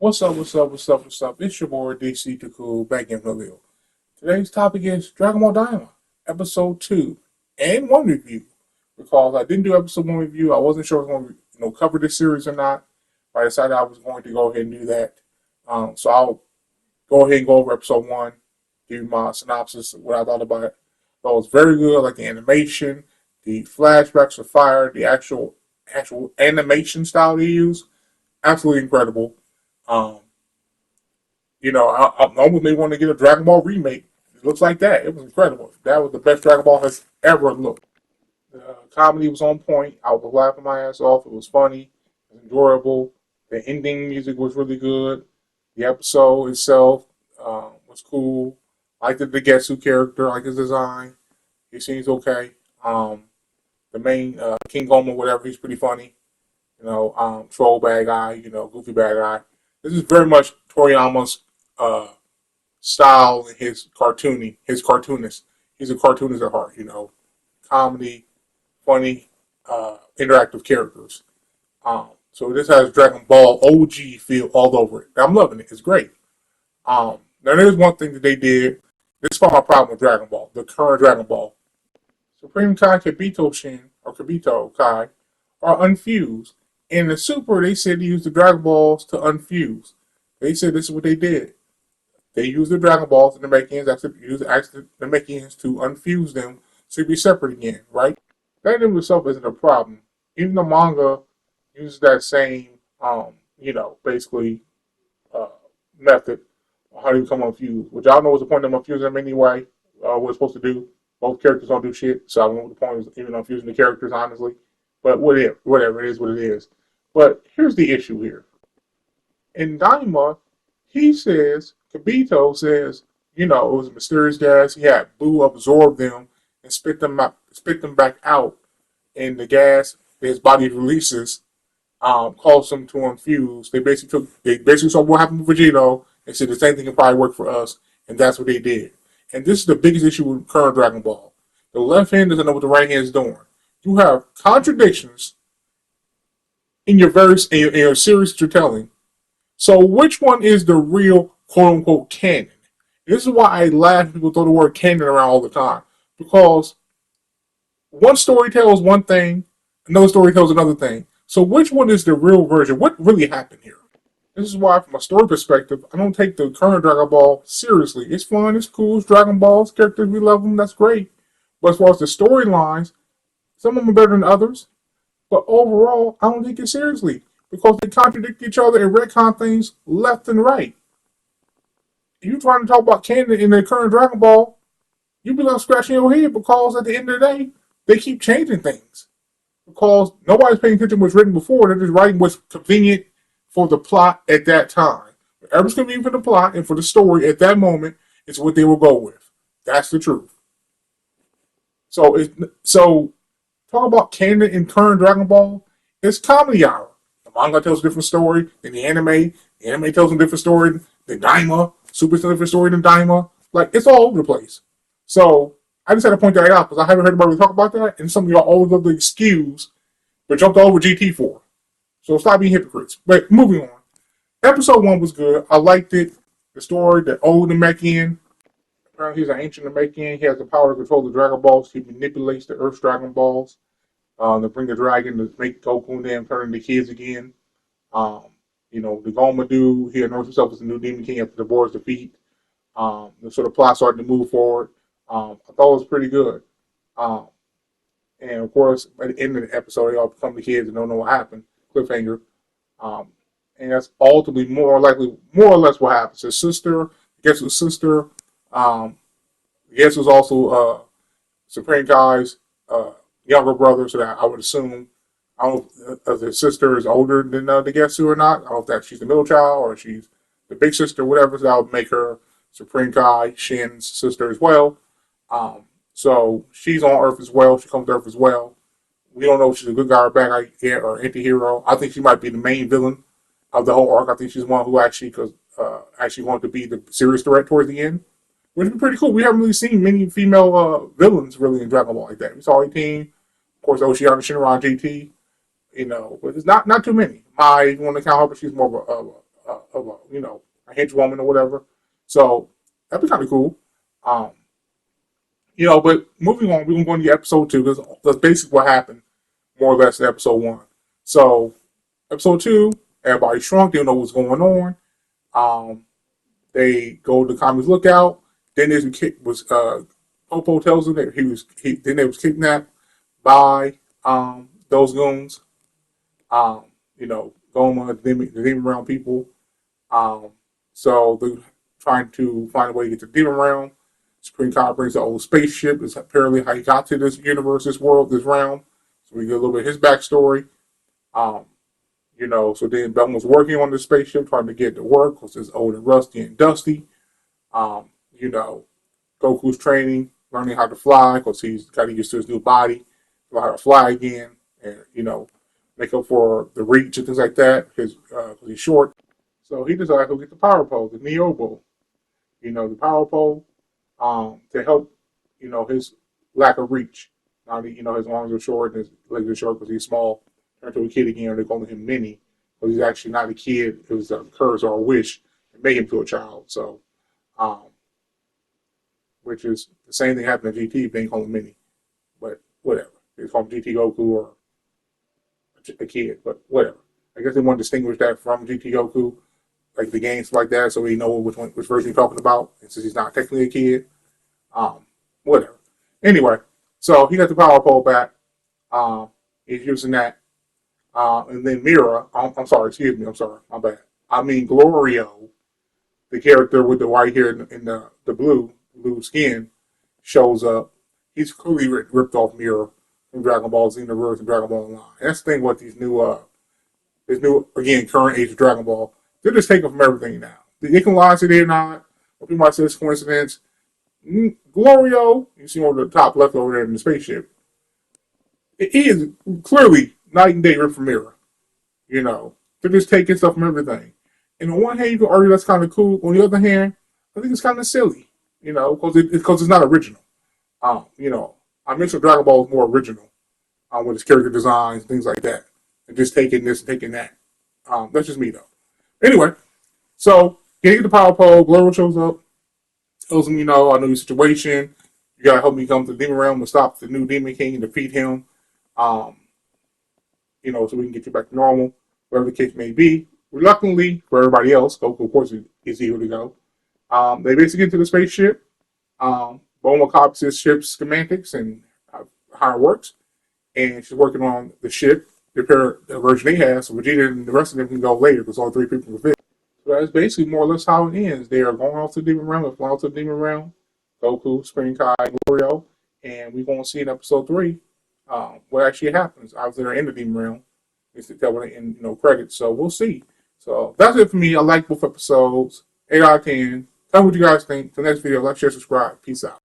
What's up, what's up, what's up, what's up? It's your boy DC Cool back in Valil. Today's topic is Dragon Ball Daima, episode 2, and 1 review. Because I didn't do episode 1 review, I wasn't sure I was going to cover this series or not. But I decided I was going to go ahead and do that. So I'll go ahead and go over episode 1, give you my synopsis of what I thought about it. Thought it was very good, like the animation, the flashbacks were fire, the actual animation style they use, absolutely incredible. Um, I almost may want to get a Dragon Ball remake. It looks like that. It was incredible. That was the best Dragon Ball has ever looked. The comedy was on point. I was laughing my ass off. It was funny. It was enjoyable. The ending music was really good. The episode itself was cool. I liked the Getsu character. I like his design. He seems okay. The main King Goma, whatever, he's pretty funny. Troll bad guy. Goofy bad guy. This is very much Toriyama's uh, style and his cartoonist. He's a cartoonist at heart, comedy, funny, interactive characters. So this has Dragon Ball OG feel all over it. I'm loving it. It's great. Now there's one thing that they did. This is my problem with Dragon Ball, the current Dragon Ball. Supreme Kai Kibito Shin or Kibito Kai are unfused. In the Super, they said to use the Dragon Balls to unfuse. They said this is what they did. They used the Dragon Balls and the Namekians actually used the Namekians to unfuse them to be separate again, right? That in itself isn't a problem. Even the manga uses that same, basically uh, method on how to become unfused. Which I don't know what's the point of unfusing them anyway. What it's supposed to do. Both characters don't do shit, so I don't know what the point is even unfusing the characters, honestly. But whatever, it is what it is. But here's the issue here. In Daima, he says, Kibito says, it was a mysterious gas. He had Boo absorb them and spit them back out, and the gas that his body releases caused them to infuse. They basically saw what happened with Vegito and said the same thing can probably work for us, and that's what they did. And this is the biggest issue with current Dragon Ball. The left hand doesn't know what the right hand is doing. You have contradictions in your series that you're telling. So which one is the real quote unquote canon? This is why I laugh when people throw the word canon around all the time. Because one story tells one thing, another story tells another thing. So which one is the real version? What really happened here? This is why, from a story perspective, I don't take the current Dragon Ball seriously. It's fun, it's cool, it's Dragon Balls, characters, we love them, that's great. But as far as the storylines, some of them are better than others. But overall, I don't take it seriously because they contradict each other and retcon things left and right. If you're trying to talk about canon in the current Dragon Ball, you be left scratching your head because at the end of the day, they keep changing things. Because nobody's paying attention to what's written before, they're just writing what's convenient for the plot at that time. Whatever's convenient for the plot and for the story at that moment is what they will go with. That's the truth. So talk about canon in current Dragon Ball. It's comedy hour. The manga tells a different story than the anime tells a different story than Daima. Super's a different story than Daima. Like, it's all over the place. So, I just had to point that out because I haven't heard anybody talk about that, and some of y'all always love the excuse, but jumped over GT for. So, stop being hypocrites. But, moving on. Episode 1 was good. I liked it. The story, the old Namekian. Apparently, he's an ancient Namekian. He has the power to control the Dragon Balls. He manipulates the Earth's Dragon Balls to bring the dragon to make Goku and them turn into kids again. The Goma dude, he announced himself as the new Demon King after the board's defeat. The sort of plot started to move forward. I thought it was pretty good. And of course, at the end of the episode, they all become the kids and don't know what happened. Cliffhanger. And that's ultimately more or less what happens. His sister, I guess his sister, I guess was also Supreme Kai's younger brother, so that I would assume, I don't know if his sister is older than the Getsu or not. I don't know if that she's the middle child or she's the big sister, whatever, so that would make her Supreme Kai, Shin's sister as well. So she's on Earth as well. She comes to Earth as well. We don't know if she's a good guy or bad guy or anti-hero. I think she might be the main villain of the whole arc. I think she's one who actually wanted to be the serious threat towards the end, which would be pretty cool. We haven't really seen many female villains really in Dragon Ball like that. We saw 18, of course, Oceana Shinra GT, but it's not too many. Mai, if you want to count her, but she's more of a henchwoman or whatever. So that'd be kind of cool. Um, but moving on, we're gonna go into episode 2 because that's basically what happened, more or less, in episode 1. So episode 2, everybody shrunk. They don't know what's going on. They go to the Communist Lookout. Then there's Popo tells them that then they was kidnapped by those goons. Goma, the demon realm people. So they're trying to find a way to get to the demon realm. Supreme Kai brings the old spaceship. It's apparently how he got to this universe, this world, this realm. So we get a little bit of his backstory. So then Belmont's working on the spaceship, trying to get it to work because it's old and rusty and dusty. Goku's training, learning how to fly because he's got to get used to his new body, learn how to fly again, and make up for the reach and things like that because he's short. So he decides to get the power pole, the Neobo. The power pole to help, his lack of reach. Now that, his arms are short and his legs are short because he's small. Turned to a kid again, they're calling him Mini. But he's actually not a kid. It was a curse or a wish that made him to a child. So, which is the same thing happened to GT, being called Mini. But whatever. They call him GT Goku or a kid, but whatever. I guess they want to distinguish that from GT Goku, like the games like that, so we know which version you're talking about. And since he's not technically a kid, whatever. Anyway, so he got the power pole back. He's using that. And then Mira, I'm sorry, my bad. I mean Glorio, the character with the white hair and the blue skin, shows up. He's clearly ripped off Mira from Dragon Ball Xenoverse and Dragon Ball Online. And that's the thing with these this new again current age of Dragon Ball. They're just taking from everything now. They can lie, say they're not. Or people might say it's coincidence. Glorio, you see on the top left over there in the spaceship. He is clearly night and day ripped from Mira. They're just taking stuff from everything. And on one hand, you can argue that's kind of cool. On the other hand, I think it's kind of silly. Because it's not original. I mentioned Dragon Ball is more original with its character designs, things like that, and just taking this and taking that. That's just me though. Anyway, so getting to the power pole, Glorio shows up, tells him, I know your situation. You gotta help me come to the demon realm and stop the new demon king and defeat him. So we can get you back to normal, whatever the case may be. Reluctantly, for everybody else, Goku, of course, is eager to go. They basically get to the spaceship. Bulma copies his ship's schematics and how it works. And she's working on the ship, the version they have, so Vegeta and the rest of them can go later because all 3 people can fit. So that's basically more or less how it ends. They are going off to the demon realm. They're flying to the demon realm. Goku, Supreme Kai, Glorio. And we're going to see in episode 3 what actually happens after they're in the demon realm. It's the tell in credits. So we'll see. So that's it for me. I like both episodes. 8 out of 10. Tell me what you guys think. The next video, like, share, subscribe. Peace out.